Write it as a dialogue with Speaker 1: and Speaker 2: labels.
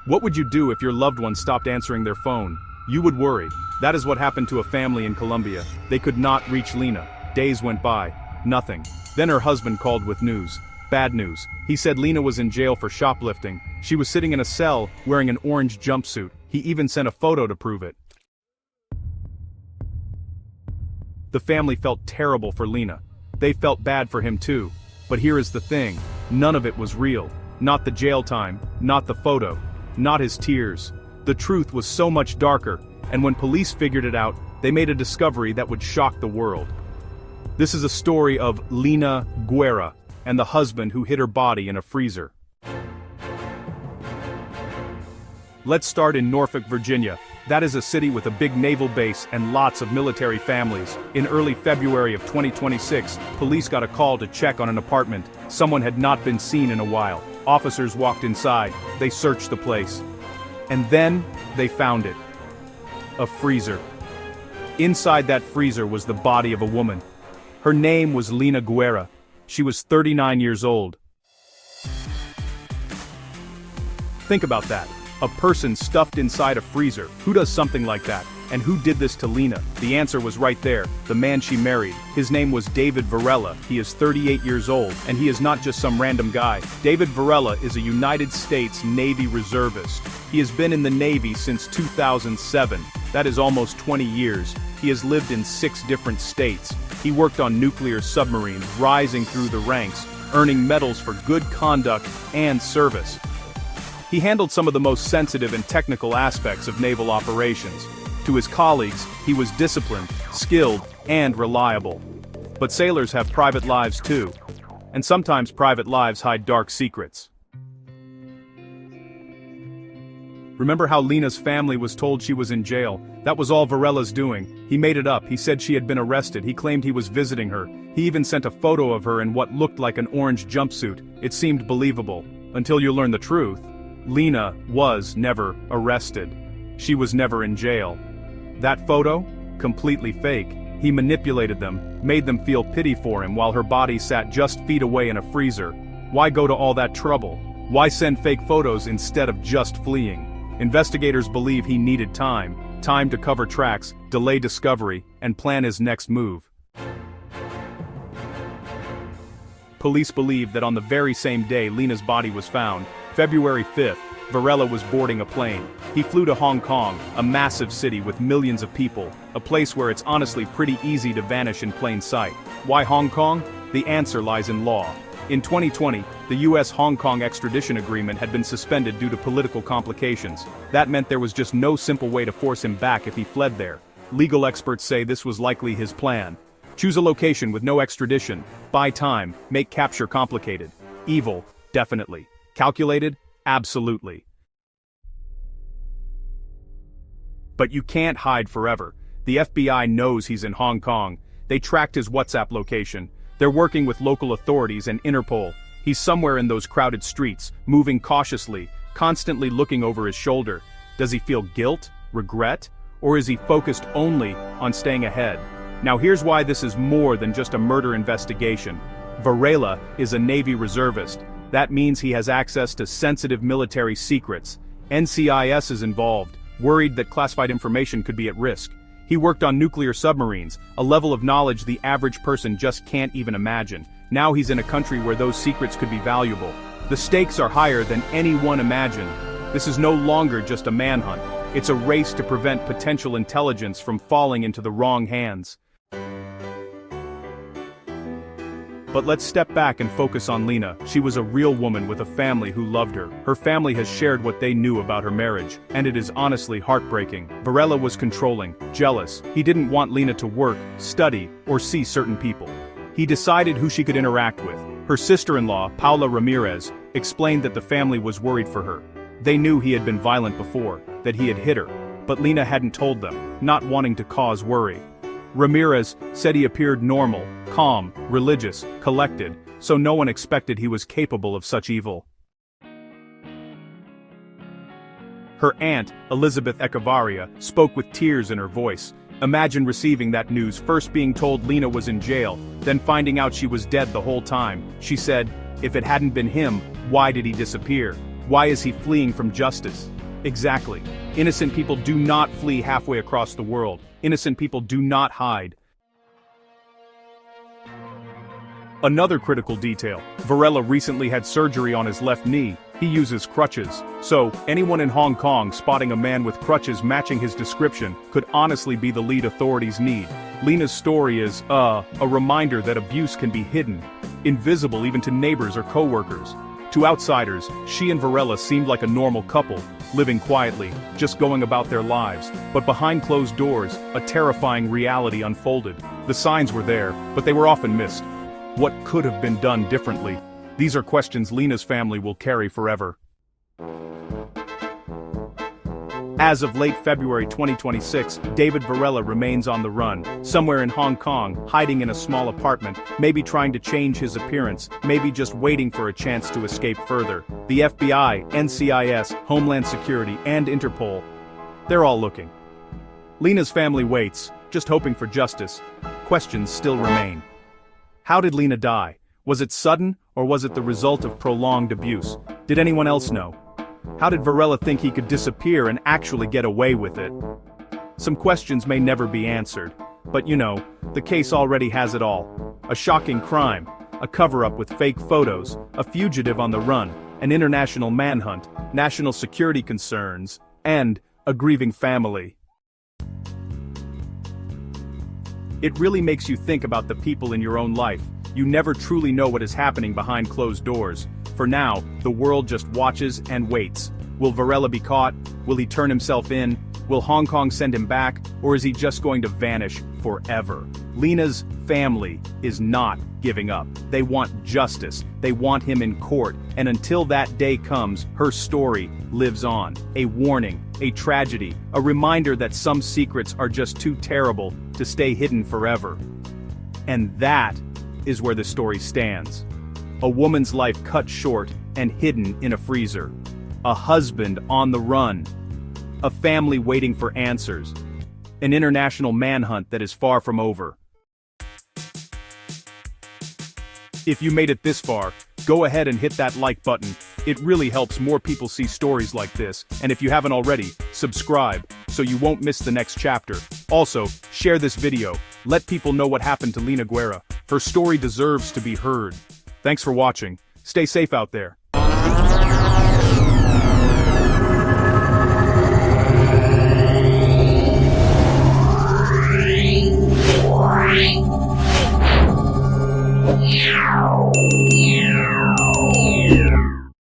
Speaker 1: What would you do if your loved one stopped answering their phone? You would worry. That is what happened to a family in Colombia. They could not reach Lina. Days went by. Nothing. Then her husband called with news. Bad news. He said Lina was in jail for shoplifting. She was sitting in a cell, wearing an orange jumpsuit. He even sent a photo to prove it. The family felt terrible for Lina. They felt bad for him too. But here is the thing. None of it was real. Not the jail time, not the photo, not his tears. The truth was so much darker, and when police figured it out, they made a discovery that would shock the world. This is a story of Lina Guerra and the husband who hid her body in a freezer. Let's start in Norfolk, Virginia. That is a city with a big naval base and lots of military families. In early February of 2026, police got a call to check on an apartment. Someone had not been seen in a while. Officers walked inside. They searched the place. And then, they found it. A freezer. Inside that freezer was the body of a woman. Her name was Lina Guerra. She was 39 years old. Think about that. A person stuffed inside a freezer. Who does something like that? And who did this to Lina? The answer was right there. The man she married. His name was David Varela. He is 38 years old, and he is not just some random guy. David Varela is a United States Navy reservist. He has been in the Navy since 2007. That is almost 20 years. He has lived in 6 different states. He worked on nuclear submarines, rising through the ranks, earning medals for good conduct and service. He handled some of the most sensitive and technical aspects of naval operations. To his colleagues, he was disciplined, skilled, and reliable. But sailors have private lives too. And sometimes private lives hide dark secrets. Remember how Lina's family was told she was in jail? That was all Varela's doing. He made it up. He said she had been arrested. He claimed he was visiting her. He even sent a photo of her in what looked like an orange jumpsuit. It seemed believable. Until you learn the truth. Lina was never arrested. She was never in jail. That photo? Completely fake. He manipulated them, made them feel pity for him while her body sat just feet away in a freezer. Why go to all that trouble? Why send fake photos instead of just fleeing? Investigators believe he needed time to cover tracks, delay discovery, and plan his next move. Police believe that on the very same day Lina's body was found, February 5th, Varela was boarding a plane. He flew to Hong Kong, a massive city with millions of people, a place where it's honestly pretty easy to vanish in plain sight. Why Hong Kong? The answer lies in law. In 2020, the US-Hong Kong extradition agreement had been suspended due to political complications. That meant there was just no simple way to force him back if he fled there. Legal experts say this was likely his plan. Choose a location with no extradition, buy time, make capture complicated. Evil, definitely. Calculated? Absolutely. But you can't hide forever. The FBI knows he's in Hong Kong. They tracked his WhatsApp location. They're working with local authorities and Interpol. He's somewhere in those crowded streets, moving cautiously, constantly looking over his shoulder. Does he feel guilt, regret, or is he focused only on staying ahead? Now here's why this is more than just a murder investigation. Varela is a Navy reservist. That means he has access to sensitive military secrets. NCIS is involved, worried that classified information could be at risk. He worked on nuclear submarines, a level of knowledge the average person just can't even imagine. Now he's in a country where those secrets could be valuable. The stakes are higher than anyone imagined. This is no longer just a manhunt. It's a race to prevent potential intelligence from falling into the wrong hands. But let's step back and focus on Lina. She was a real woman with a family who loved her. Her family has shared what they knew about her marriage, and it is honestly heartbreaking. Varela was controlling, jealous. He didn't want Lina to work, study, or see certain people. He decided who she could interact with. Her sister-in-law, Paula Ramirez, explained that the family was worried for her. They knew he had been violent before, that he had hit her, but Lina hadn't told them, not wanting to cause worry. Ramirez said he appeared normal, calm, religious, collected, so no one expected he was capable of such evil. Her aunt, Elizabeth Echevarria, spoke with tears in her voice. Imagine receiving that news, first being told Lina was in jail, then finding out she was dead the whole time. She said, if it hadn't been him, why did he disappear? Why is he fleeing from justice? Exactly. Innocent people do not flee halfway across the world. Innocent people do not hide. Another critical detail. Varela recently had surgery on his left knee. He uses crutches. So, anyone in Hong Kong spotting a man with crutches matching his description could honestly be the lead authorities need. Lina's story is, a reminder that abuse can be hidden, invisible even to neighbors or co-workers. To outsiders, she and Varela seemed like a normal couple, living quietly, just going about their lives. But behind closed doors, a terrifying reality unfolded. The signs were there, but they were often missed. What could have been done differently? These are questions Lina's family will carry forever. As of late February 2026, David Varela remains on the run, somewhere in Hong Kong, hiding in a small apartment, maybe trying to change his appearance, maybe just waiting for a chance to escape further. The FBI, NCIS, Homeland Security, and Interpol, they're all looking. Lina's family waits, just hoping for justice. Questions still remain. How did Lina die? Was it sudden, or was it the result of prolonged abuse? Did anyone else know? How did Varela think he could disappear and actually get away with it? Some questions may never be answered, but the case already has it all. A shocking crime, a cover-up with fake photos, a fugitive on the run, an international manhunt, national security concerns, and a grieving family. It really makes you think about the people in your own life. You never truly know what is happening behind closed doors. For now, the world just watches and waits. Will Varela be caught? Will he turn himself in? Will Hong Kong send him back? Or is he just going to vanish forever? Lina's family is not giving up. They want justice. They want him in court. And until that day comes, her story lives on. A warning, a tragedy, a reminder that some secrets are just too terrible to stay hidden forever. And that is where the story stands. A woman's life cut short and hidden in a freezer. A husband on the run. A family waiting for answers. An international manhunt that is far from over. If you made it this far, go ahead and hit that like button. It really helps more people see stories like this, and if you haven't already, subscribe, so you won't miss the next chapter. Also, share this video. Let people know what happened to Lina Guerra. Her story deserves to be heard. Thanks for watching. Stay safe out there.
Speaker 2: Yeah.